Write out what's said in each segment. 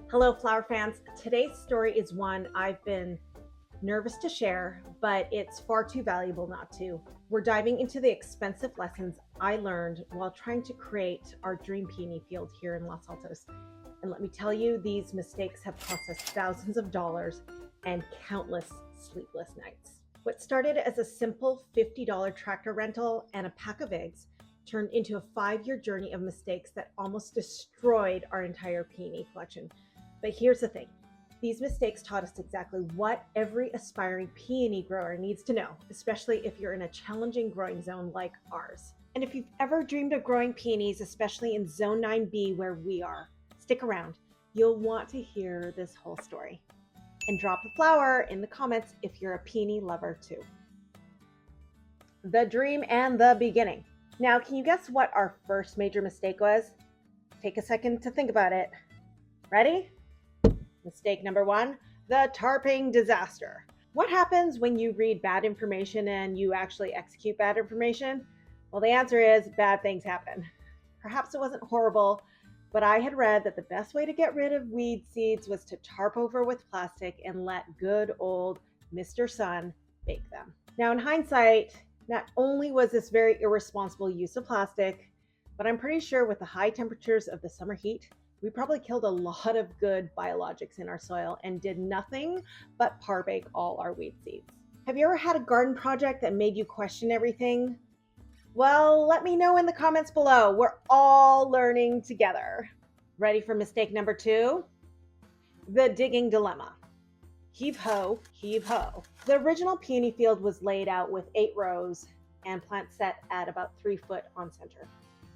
Hello, flower fans. Today's story is one I've been nervous to share, but it's far too valuable not to. We're diving into the expensive lessons I learned while trying to create our dream peony field here in Los Altos. And let me tell you, these mistakes have cost us thousands of dollars and countless sleepless nights. What started as a simple $50 tractor rental and a pack of eggs turned into a 5-year journey of mistakes that almost destroyed our entire peony collection. But here's the thing. These mistakes taught us exactly what every aspiring peony grower needs to know, especially if you're in a challenging growing zone like ours. And if you've ever dreamed of growing peonies, especially in Zone 9B where we are, stick around. You'll want to hear this whole story. And drop a flower in the comments if you're a peony lover too. The dream and the beginning. Now, can you guess what our first major mistake was? Take a second to think about it. Ready? Mistake number 1, the tarping disaster. What happens when you read bad information and you actually execute bad information? Well, the answer is bad things happen. Perhaps it wasn't horrible, but I had read that the best way to get rid of weed seeds was to tarp over with plastic and let good old Mr. Sun bake them. Now, in hindsight, not only was this very irresponsible use of plastic, but I'm pretty sure with the high temperatures of the summer heat, we probably killed a lot of good biologics in our soil and did nothing but par bake all our weed seeds. Have you ever had a garden project that made you question everything? Well, let me know in the comments below. We're all learning together. Ready for mistake number 2? The digging dilemma. Heave ho, heave ho. The original peony field was laid out with 8 rows and plants set at about 3 foot on center.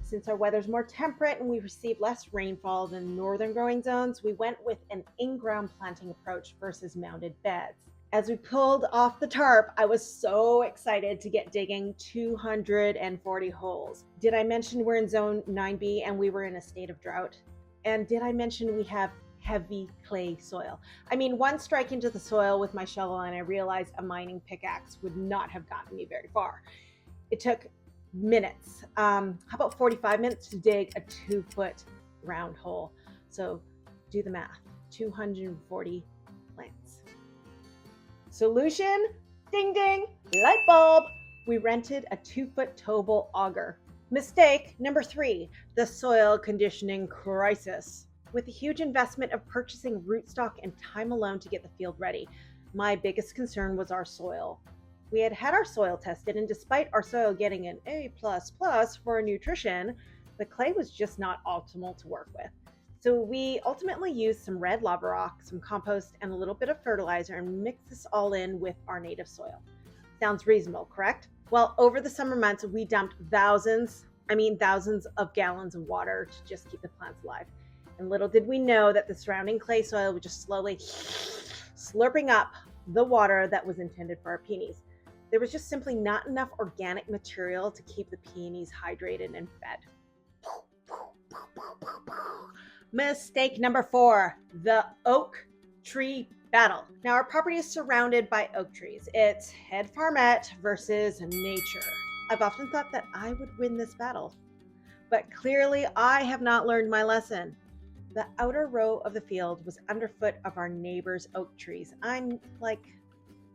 Since our weather's more temperate and we receive less rainfall than northern growing zones, we went with an in-ground planting approach versus mounded beds. As we pulled off the tarp, I was so excited to get digging 240 holes. Did I mention we're in zone 9B and we were in a state of drought? And did I mention we have heavy clay soil? I mean, one strike into the soil with my shovel and I realized a mining pickaxe would not have gotten me very far. It took minutes. How about 45 minutes to dig a 2-foot round hole? So do the math, 240 plants. Solution, ding ding, light bulb. We rented a 2-foot Turbow auger. Mistake number 3, the soil conditioning crisis. With a huge investment of purchasing rootstock and time alone to get the field ready, my biggest concern was our soil. We had our soil tested, and despite our soil getting an A++ for nutrition, the clay was just not optimal to work with. So we ultimately used some red lava rock, some compost, and a little bit of fertilizer and mixed this all in with our native soil. Sounds reasonable, correct? Well, over the summer months, we dumped thousands of gallons of water to just keep the plants alive. And little did we know that the surrounding clay soil was just slowly slurping up the water that was intended for our peonies. There was just simply not enough organic material to keep the peonies hydrated and fed. Mistake number 4, the oak tree battle. Now, our property is surrounded by oak trees. It's head farmette versus nature. I've often thought that I would win this battle, but clearly I have not learned my lesson. The outer row of the field was underfoot of our neighbor's oak trees.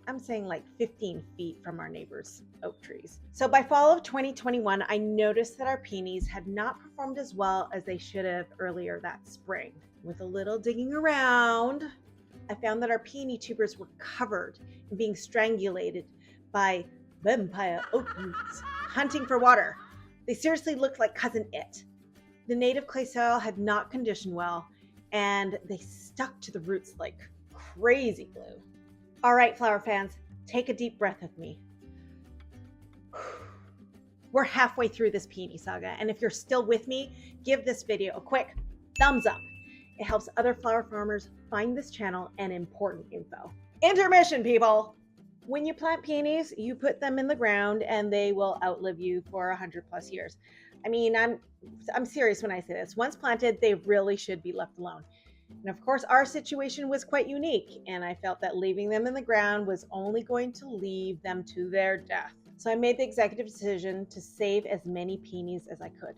I'm saying like 15 feet from our neighbor's oak trees. So by fall of 2021, I noticed that our peonies had not performed as well as they should have earlier that spring. With a little digging around, I found that our peony tubers were covered and being strangulated by vampire oak roots hunting for water. They seriously looked like Cousin It. The native clay soil had not conditioned well, and they stuck to the roots like crazy glue. All right, flower fans, take a deep breath with me. We're halfway through this peony saga, and if you're still with me, give this video a quick thumbs up. It helps other flower farmers find this channel and important info. Intermission, people! When you plant peonies, you put them in the ground and they will outlive you for 100+ years. I mean, I'm serious when I say this. Once planted, they really should be left alone. And of course, our situation was quite unique, and I felt that leaving them in the ground was only going to leave them to their death. So I made the executive decision to save as many peonies as I could.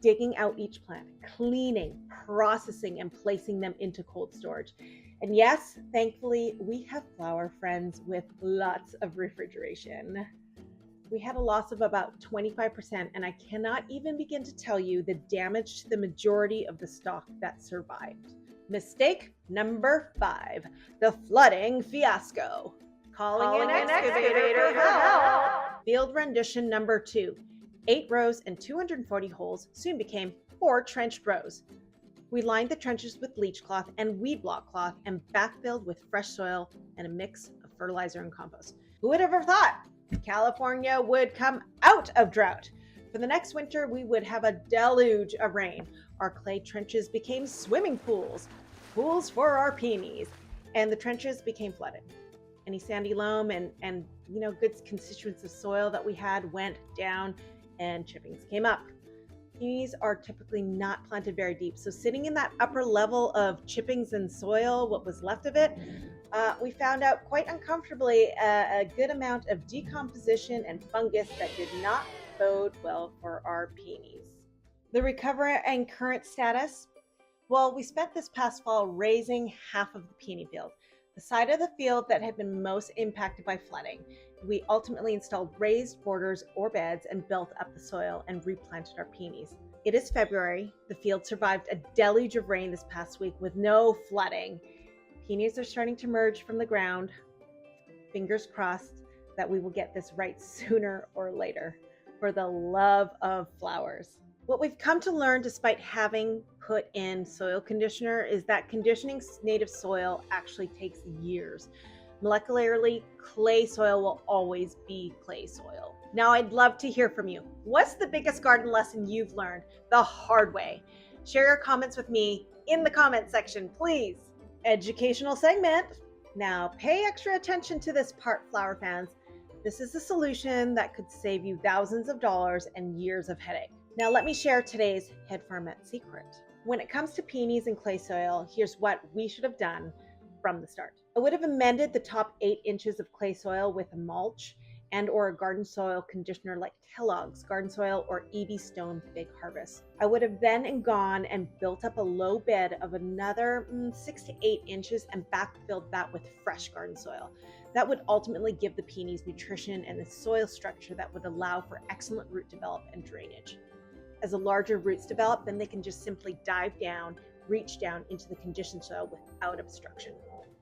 digging out each plant, cleaning, processing, and placing them into cold storage. And yes, thankfully, we have flower friends with lots of refrigeration. We had a loss of about 25%, and I cannot even begin to tell you the damage to the majority of the stock that survived. Mistake number 5, the flooding fiasco. Calling an excavator for help. Field rendition number 2. 8 rows and 240 holes soon became 4 trenched rows. We lined the trenches with leach cloth and weed block cloth and backfilled with fresh soil and a mix of fertilizer and compost. Who would have ever thought California would come out of drought? For the next winter, we would have a deluge of rain. Our clay trenches became swimming pools, pools for our peonies, and the trenches became flooded. Any sandy loam and good constituents of soil that we had went down and chippings came up. Peonies are typically not planted very deep, so sitting in that upper level of chippings and soil, what was left of it, we found out quite uncomfortably a good amount of decomposition and fungus that did not bode well for our peonies. The recovery and current status? Well, we spent this past fall raising half of the peony field. The side of the field that had been most impacted by flooding. We ultimately installed raised borders or beds and built up the soil and replanted our peonies. It is February. The field survived a deluge of rain this past week with no flooding. Peonies are starting to emerge from the ground. Fingers crossed that we will get this right sooner or later, for the love of flowers. What we've come to learn, despite having put in soil conditioner, is that conditioning native soil actually takes years. Molecularly, clay soil will always be clay soil. Now, I'd love to hear from you. What's the biggest garden lesson you've learned the hard way? Share your comments with me in the comment section, please. Educational segment. Now, pay extra attention to this part, flower fans. This is a solution that could save you thousands of dollars and years of headache. Now, let me share today's head farmette secret. When it comes to peonies and clay soil, here's what we should have done from the start. I would have amended the top 8 inches of clay soil with a mulch and or a garden soil conditioner like Kellogg's Garden Soil or EB Stone Big Harvest. I would have then gone and built up a low bed of another 6 to 8 inches and backfilled that with fresh garden soil. That would ultimately give the peonies nutrition and the soil structure that would allow for excellent root development and drainage. As the larger roots develop, then they can just simply dive down, reach down into the conditioned soil without obstruction.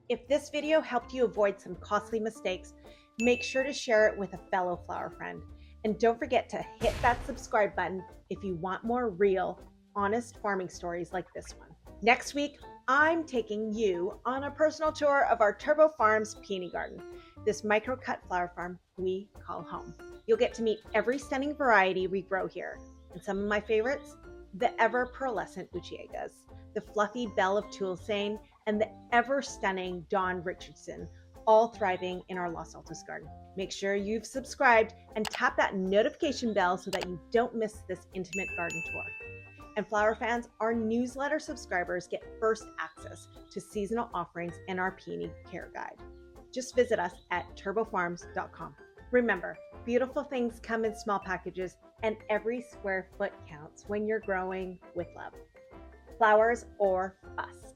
If this video helped you avoid some costly mistakes, make sure to share it with a fellow flower friend. And don't forget to hit that subscribe button if you want more real, honest farming stories like this one. Next week, I'm taking you on a personal tour of our Turbow Farms peony garden, this micro-cut flower farm we call home. You'll get to meet every stunning variety we grow here. And some of my favorites, the ever-pearlescent Uchiegas, the fluffy Belle of Tulsane, and the ever-stunning Dawn Richardson, all thriving in our Los Altos garden. Make sure you've subscribed and tap that notification bell so that you don't miss this intimate garden tour. And flower fans, our newsletter subscribers get first access to seasonal offerings and our peony care guide. Just visit us at turbowfarms.com. Remember, beautiful things come in small packages, and every square foot counts when you're growing with love. Flowers or bust.